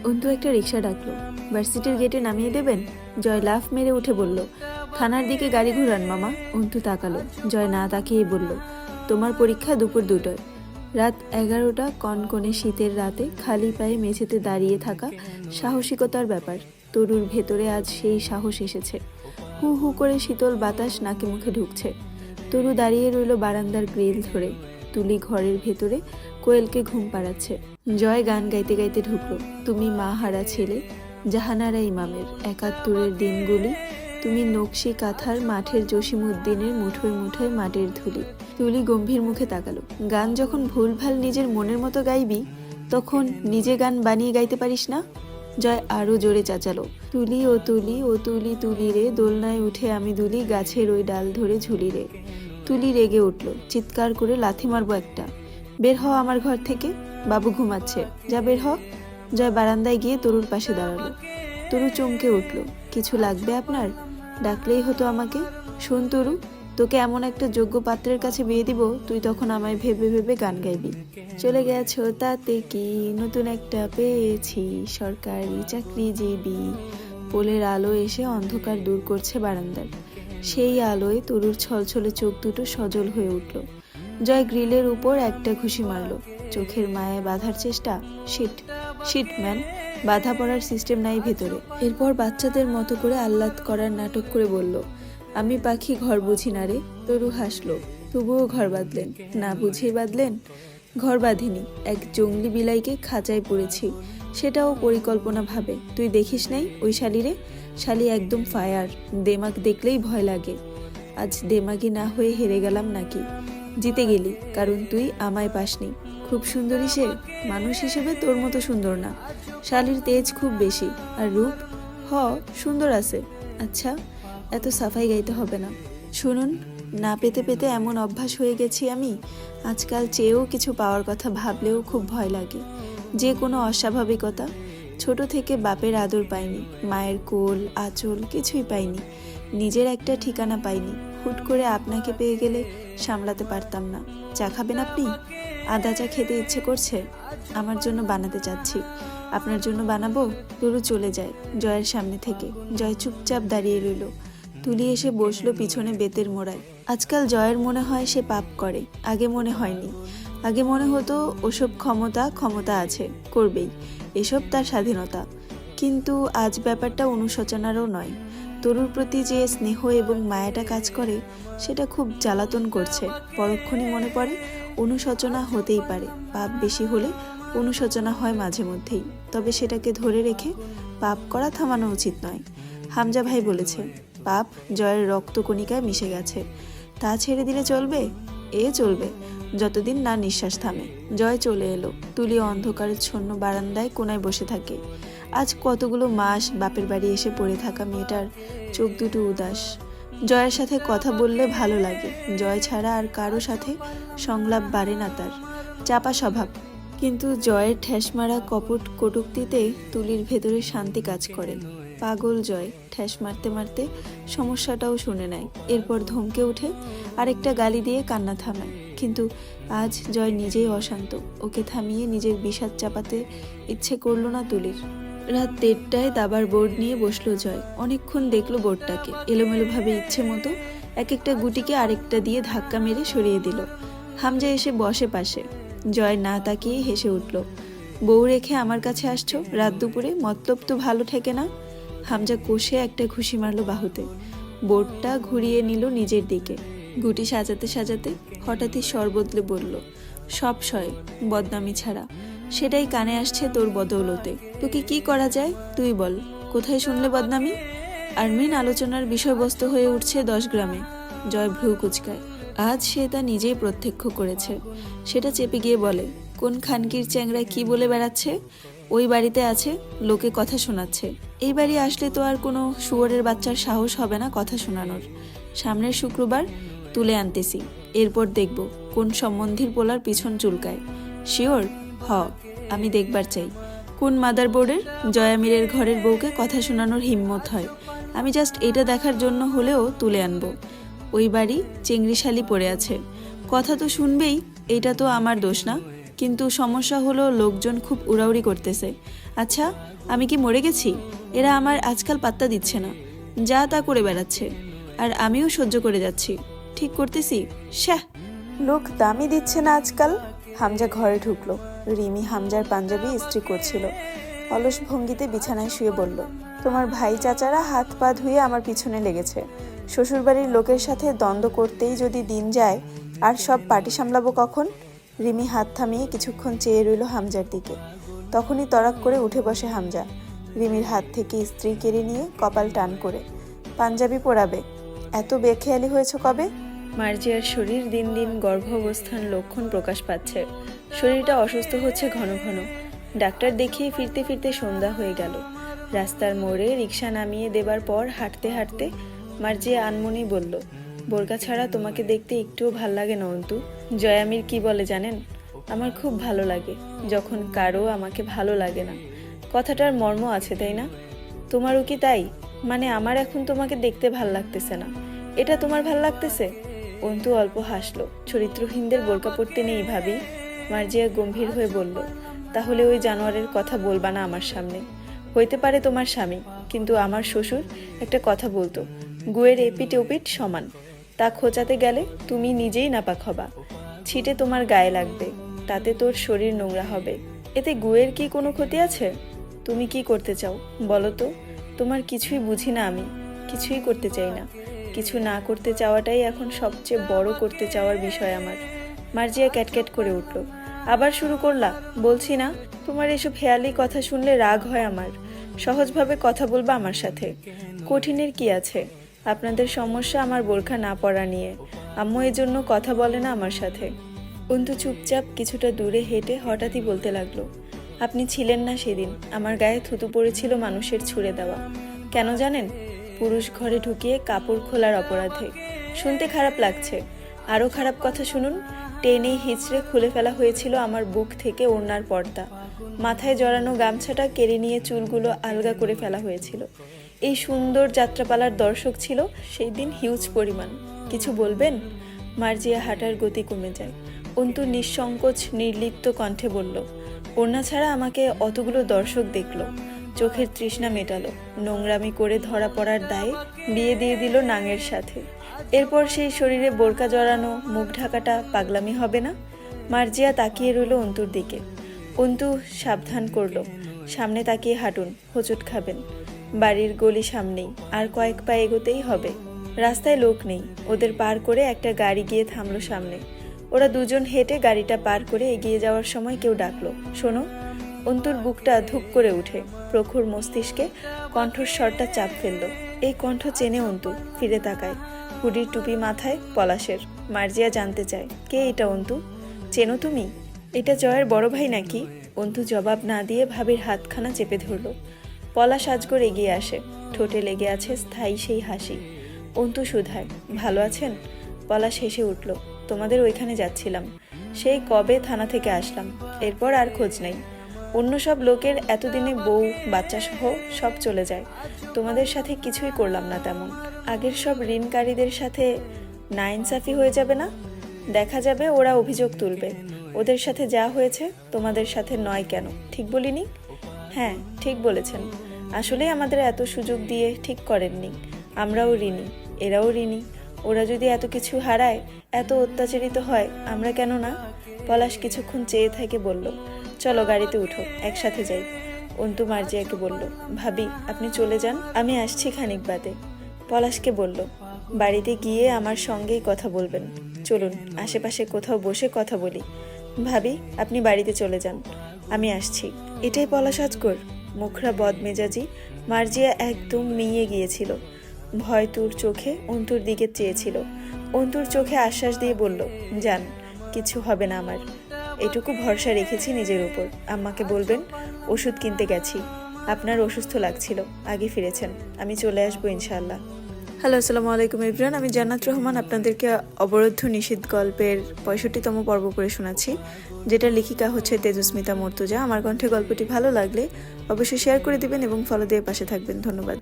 অন্তু একটা রিক্সা ডাকলো। ভার্সিটির গেটে নামিয়ে দেবেন? জয় লাফ মেরে উঠে বলল, থানার দিকে গাড়ি ঘুরান মামা। অন্তু তাকালো। জয় না তাকিয়েই বলল, তোমার পরীক্ষা দুপুর 2টায়। রাত 11টা, কনকনে শীতের রাতে খালি পায়ে মেঝেতে দাঁড়িয়ে থাকা সাহসিকতার ব্যাপার। তরুর ভেতরে আজ সেই সাহস এসেছে। হু হু করে শীতল বাতাস নাকে মুখে ঢুকছে। তরু দাঁড়িয়ে রইল বারান্দার গ্রিল ধরে। তুলি ঘরের ভেতরে কোয়েলকে ঘুম পাড়াচ্ছে। জয় গান গাইতে গাইতে ঢুকলো, তুমি মা হারা ছেলে, জাহানারা ইমামের 71-এর দিনগুলি, তুমি নকশি কাঁথার মাঠের জসিমউদ্দিনের মুঠোয় মুঠোয় মাটির ধুলি। তুলি গম্ভীর মুখে তাকালো। গান যখন ভুলভাল নিজের মনের মতো গাইবি, তখন নিজে গান বানিয়ে গাইতে পারিস না? জয় আরো জোরে চাচালো, তুলি ও তুলি ও তুলি তুলি রে, দোলনায় উঠে আমি দুলি, গাছের ওই ডাল ধরে ঝুলি রে। তুলি রেগে উঠল, চিৎকার করে লাথি মারবো একটা। বের হ আমার ঘর থেকে, বাবু ঘুমাচ্ছে, যা বের হ। জয় বারান্দায় গিয়ে তরুর পাশে দাঁড়ালো। তরু চমকে উঠল, কিছু লাগবে আপনার? ডাকলেই হতো আমাকে। শোন তরু, তোকে এমন একটা যোগ্য পাত্রের কাছে বিয়ে দিব, তুই তখন আমায় ভেবে ভেবে গান গাইবি। চলে গেছো তাতে কি, নতুন একটা পেয়েছি, সরকারি চাকরিজীবী। পোলের আলো এসে অন্ধকার দূর করছে বারান্দার। সেই আলোয় তরুর ছলছলে চোখ দুটো সজল হয়ে উঠল। জয় গ্রিলের উপর একটা ঘুষি মারল। চোখের মায়ায় বাঁধার চেষ্টা। শিট শিট ম্যান, বাধা পড়ার সিস্টেম নাই ভেতরে। এরপর বাচ্চাদের মতো করে আহ্লাদ করার নাটক করে বলল, আমি পাখি ঘর বুঝি না রে। তরু হাসলো, তবুও ঘর বাঁধলেন? না বুঝেই বাঁধলেন। ঘর বাঁধিনি, এক জঙ্গলি বিলাইকে খাঁচায় পড়েছি, সেটাও পরিকল্পনা ভাবে। তুই দেখিস নাই ওই শালিরে? শালি একদম ফায়ার, দেমাগ দেখলেই ভয় লাগে। আজ দেমাগি না হয়ে হেরে গেলাম নাকি? জিতে গেলি, কারণ তুই আমায় পাসনি। খুব সুন্দরী সে, মানুষ হিসেবে তোর মতো সুন্দর না। শালির তেজ খুব বেশি, আর রূপ সুন্দর আছে। আচ্ছা, এত সাফাই গাইতে হবে না। শুনুন, না পেতে পেতে এমন অভ্যাস হয়ে গেছি আমি, আজকাল চেয়েও কিছু পাওয়ার কথা ভাবলেও খুব ভয় লাগে। যে কোনো অস্বাভাবিকতা। ছোট থেকে বাপের আদর পাইনি, মায়ের কোল আঁচল কিছুই পাইনি, নিজের একটা ঠিকানা পাইনি। হুট করে আপনাকে পেয়ে গেলে সামলাতে পারতাম না। চা খাবেন আপনি? আদা চা খেতে ইচ্ছে করছে, আমার জন্য বানাতে চাচ্ছি। আপনার জন্য বানাবো? তরু চলে যায় জয়ের সামনে থেকে। জয় চুপচাপ দাঁড়িয়ে রইল। তুলি এসে বসলো পিছনে বেতের মোড়ায়। আজকাল জয়ের মনে হয় সে পাপ করে, আগে মনে হয়নি। আগে মনে হতো ওসব ক্ষমতা আছে, করবেই, এসব তার স্বাধীনতা। কিন্তু আজ ব্যাপারটা অনুশোচনারও নয়। তরুর প্রতি যে স্নেহ এবং মায়াটা কাজ করে, সেটা খুব জ্বালাতন করছে। পরক্ষণই মনে পড়ে অনুশোচনা হতেই পারে, পাপ বেশি হলে অনুশোচনা হয় মাঝে মধ্যেই, তবে সেটাকে ধরে রেখে পাপ করা থামানো উচিত নয়। হামজা ভাই বলেছে, পাপ জয়ের রক্তকণিকায় মিশে গেছে, তা ছেড়ে দিলে চলবে? চলবে, যতদিন না নিঃশ্বাস থামে। জয় চলে এলো। তুলি অন্ধকারচ্ছন্ন বারান্দায় কোনায় বসে থাকে। আজ কতগুলো মাস বাপের বাড়ি এসে পড়ে থাকা মেয়েটার চোখ দুটো উদাস। জয়ের সাথে কথা বললে ভালো লাগে, জয় ছাড়া আর কারো সাথে সংলাপ বাড়ে না তার, চাপা স্বভাব। কিন্তু জয়ের ঠেসমারা কপট কটূক্তিতে তুলির ভেতরে শান্তি কাজ করে। পাগল জয় ঠেস মারতে মারতে সমস্যাটাও শুনে নেয়, এরপর ধমকে উঠে আরেকটা গালি দিয়ে কান্না থামায়। কিন্তু আজ জয় নিজেই অশান্ত, ওকে থামিয়ে নিজের বিষাদ চাপাতে ইচ্ছে করলো না তুলির। রাত 1:30টায় দাবার বোর্ড নিয়ে বসলো জয়। অনেকক্ষণ দেখলো বোর্ডটাকে, এলোমেলোভাবে ইচ্ছে মতো এক একটা গুটিকে আরেকটা দিয়ে ধাক্কা মেরে সরিয়ে দিল। হামজা এসে বসে পাশে। জয় না তাকিয়ে হেসে উঠল, বউ রেখে আমার কাছে আসছো রাত দুপুরে, মতলব তো ভালো ঠেকে না। হামজা কষে একটা ঘুষি মারল বাহুতে। বোর্ডটা ঘুরিয়ে নিল নিজের দিকে। গুটি সাজাতে সাজাতে হঠাৎই স্বর বদলে বলল, সব সয়, বদনামি ছাড়া। সেটাই কানে আসছে তোর বদৌলতে। তোকে কি করা যায় তুই বল, কোথায় শুনলে বদনামি? আর্মিন আলোচনার বিষয়বস্তু হয়ে উঠছে 10 গ্রামে। জয় ভ্রু কুচকায়। আজ সে তা নিজেই প্রত্যক্ষ করেছে। সেটা চেপে গিয়ে বলে, কোন খানকির চ্যাংরা কি বলে বেড়াচ্ছে? ওই বাড়িতে আছে, লোকে কথা শোনাচ্ছে। এই বাড়ি আসলে তো আর কোনো শুয়োরের বাচ্চার সাহস হবে না কথা শোনানোর। সামনের শুক্রবার তুলে আনতেছি, এরপর দেখব কোন সম্বন্ধীর পোলার পিছন চুলকায়। শিওর? আমি দেখবার চাই কোন মাদার বোর্ডের জয়ামিরের ঘরের বউকে কথা শোনানোর হিম্মত হয়। আমি জাস্ট এটা দেখার জন্য হলেও তুলে আনবো। ওই বাড়ি চেংড়িশালি পড়ে আছে, কথা তো শুনবেই, এইটা তো আমার দোষ না। কিন্তু সমস্যা হলো লোকজন খুব উড়াউড়ি করতেছে। আচ্ছা, আমি কি মরে গেছি? এরা আমার আজকাল পাত্তা দিচ্ছে না, যা তা করে বেড়াচ্ছে, আর আমিও সহ্য করে যাচ্ছি। ঠিক করতেছি। শ্যাহ, লোক দামই দিচ্ছে না আজকাল। হামজা ঘরে ঢুকলো। রিমি হামজার পাঞ্জাবি ইস্ত্রি করছিল। অলস ভঙ্গিতে বিছানায় শুয়ে বলল, তোমার ভাই চাচারা হাত পা ধুয়ে আমার পিছনে লেগেছে। শ্বশুরবাড়ির লোকের সাথে দ্বন্দ্ব করতেই যদি দিন যায়, আর সব পার্টি সামলাবো কখন? রিমি হাত থামিয়ে কিছুক্ষণ চেয়ে রইল হামজার দিকে। তখনই তড়াক করে উঠে বসে হামজা, রিমির হাত থেকে ইস্ত্রি কেড়ে নিয়ে কপাল টান করে। পাঞ্জাবি পরাবে? এত বেখেয়ালি হয়েছে কবে? মার্জিয়ার শরীর দিন দিন গর্ভাবস্থান লক্ষণ প্রকাশ পাচ্ছে। শরীরটা অসুস্থ হচ্ছে ঘন ঘন। ডাক্তার দেখিয়ে ফিরতে ফিরতে সন্ধ্যা হয়ে গেল। রাস্তার মোড়ে রিক্সা নামিয়ে দেবার পর হাঁটতে হাঁটতে মার্জিয়া আনমনি বলল, বোরকা ছাড়া তোমাকে দেখতে একটুও ভাল লাগে না অন্তু। জয়ামির কি বলে জানেন? আমার খুব ভালো লাগে যখন কারো আমাকে ভালো লাগে না। কথাটার মর্ম আছে, তাই না? তোমারও কি তাই? মানে আমার এখন তোমাকে দেখতে ভাল লাগতেছে না, এটা তোমার ভাল লাগতেছে? অন্তু অল্প হাসলো। চরিত্রহীনদের বোরকা পড়তে নেই ভাবি। মার্জিয়া গম্ভীর হয়ে বলল, তাহলে ওই জানোয়ারের কথা বলবা না আমার সামনে। হইতে পারে তোমার স্বামী, কিন্তু আমার শ্বশুর একটা কথা বলতো, গুয়ের এপিট ওপিট সমান। তা খোঁচাতে গেলে তুমি নিজেই নাপাক হবা। ছিটে তোমার গায়ে লাগবে, তাতে তোর শরীর নোংরা হবে। এতে গুয়ের কি কোনো ক্ষতি আছে? তুমি কি করতে চাও বলো তো? তোমার কিছুই বুঝি না আমি, কিছুই করতে চাই না। কিছু না করতে চাওয়াটাই এখন সবচেয়ে বড় করতে চাওয়ার বিষয় আমার। মার্জিয়া ক্যাটক্যাট করে উঠল। আবার শুরু করলা? বলছি না তোমার এসব হেয়ালি কথা শুনলে রাগ হয় আমার। সহজভাবে কথা বলবা আমার সাথে। কঠিনের কি আছে? আপনাদের সমস্যা আমার বোরখা না পরা নিয়ে। আম্মু এজন্য কথা বলে না আমার সাথে। অন্তু চুপচাপ কিছুটা দূরে হেঁটে হঠাৎই বলতে লাগলো, আপনি ছিলেন না সেদিন, আমার গায়ে থুতু পড়েছিল মানুষের ছুঁড়ে দেওয়া। কেন জানেন? পুরুষ ঘরে ঢুকিয়ে কাপড় খোলার অপরাধে। শুনতে খারাপ লাগছে, আরও খারাপ কথা শুনুন। টেনে হিঁচড়ে খুলে ফেলা হয়েছিল আমার বুক থেকে ওড়নার পর্দা। মাথায় জড়ানো গামছাটা কেড়ে নিয়ে চুলগুলো আলগা করে ফেলা হয়েছিল। এই সুন্দর যাত্রাপালার দর্শক ছিল সেই দিন হিউজ পরিমাণ। কিছু বলবেন? মার্জিয়া হাঁটার গতি কমে যায়। অন্তু নিঃসংকোচ নির্লিপ্ত কণ্ঠে বলল, ওড়না ছাড়া আমাকে অতগুলো দর্শক দেখলো, চোখের তৃষ্ণা মেটালো, নোংরামি করে ধরা পড়ার দায়ে বিয়ে দিয়ে দিল নাঙের সাথে। এরপর সেই শরীরে বোরকা জড়ানো, মুখ ঢাকাটা পাগলামি হবে না? মার্জিয়া তাকিয়ে রইল অন্তুর দিকে। অন্তু সাবধান করলো, সামনে তাকিয়ে হাঁটুন, হোঁচট খাবেন। বাড়ির গলি সামনেই, আর কয়েক পা এগোতেই হবে। রাস্তায় লোক নেই। ওদের পার করে একটা গাড়ি গিয়ে থামলো সামনে। ওরা দুজন হেঁটে গাড়িটা পার করে এগিয়ে যাওয়ার সময় কেউ ডাকলো, শোনো। অন্তুর বুকটা ধুপ করে উঠে। প্রখর মস্তিষ্কে কণ্ঠস্বরটা চাপ ফেলল। এই কণ্ঠ চেনে অন্তু। ফিরে তাকায়। হুডির টুপি মাথায়, পলাশের। মার্জিয়া জানতে চায়, কে এটা অন্তু? চেনো তুমি? এটা জয়ের বড় ভাই নাকি? অন্তু জবাব না দিয়ে ভাবির হাতখানা চেপে ধরল। পলাশ আজগর এগিয়ে আসে। ঠোঁটে লেগে আছে স্থায়ী সেই হাসি। অন্তু শুধায়, ভালো আছেন? পলাশ হেসে উঠল, তোমাদের ওইখানে যাচ্ছিলাম। সেই কবে থানা থেকে আসলাম, এরপর আর খোঁজ নেই। অন্য সব লোকের এতদিনে বউ বাচ্চা সহ সব চলে যায়। তোমাদের সাথে কিছুই করলাম না তেমন। আগের সব ঋণকারীদের সাথে নাইনসাফি হয়ে যাবে না? দেখা যাবে ওরা অভিযোগ তুলবে। ওদের সাথে যা হয়েছে তোমাদের সাথে নয় কেন? ঠিক বলিনি? হ্যাঁ, ঠিক বলেছেন। আসলে আমাদের এত সুযোগ দিয়ে ঠিক করেননি। আমরাও ঋণী, এরাও ঋণী। ওরা যদি এত কিছু হারায়, এত অত্যাচারিত হয়, আমরা কেন না? পলাশ কিছুক্ষণ চেয়ে থেকে বলল, চলো গাড়িতে উঠো, একসাথে যাই। অন্তু মার্জিয়াকে বলল, ভাবি আপনি চলে যান, আমি আসছি খানিক বাদে। পলাশকে বলল, বাড়িতে গিয়ে আমার সঙ্গেই কথা বলবেন। চলুন আশেপাশে কোথাও বসে কথা বলি। ভাবি আপনি বাড়িতে চলে যান, আমি আসছি। এটাই পলাশ আজগর? মুখরা বদমেজাজি। মার্জিয়া একদম মিয়ে গিয়েছিল। ভয় তোর চোখে অন্তুর দিকে চেয়েছিল। অন্তুর চোখে আশ্বাস দিয়ে বলল, যান, কিছু হবে না আমার। এটুকু ভরসা রেখেছি নিজের উপর। আম্মাকে বলবেন ওষুধ কিনতে গেছি, আপনার অসুস্থ লাগছিল, আগে ফিরেছেন। আমি চলে আসবো ইনশাআল্লাহ। হ্যালো, আসসালামু আলাইকুম এভরিওয়ান। আমি জান্নাত রহমান আপনাদেরকে অবরুদ্ধ নিষিদ্ধ গল্পের 65তম পর্ব করে শোনাচ্ছি, যেটা লেখিকা হচ্ছে তেজস্মিতা মর্তুজা। আমার কণ্ঠে গল্পটি ভালো লাগলে অবশ্যই শেয়ার করে দিবেন এবং ফলো দিয়ে পাশে থাকবেন। ধন্যবাদ।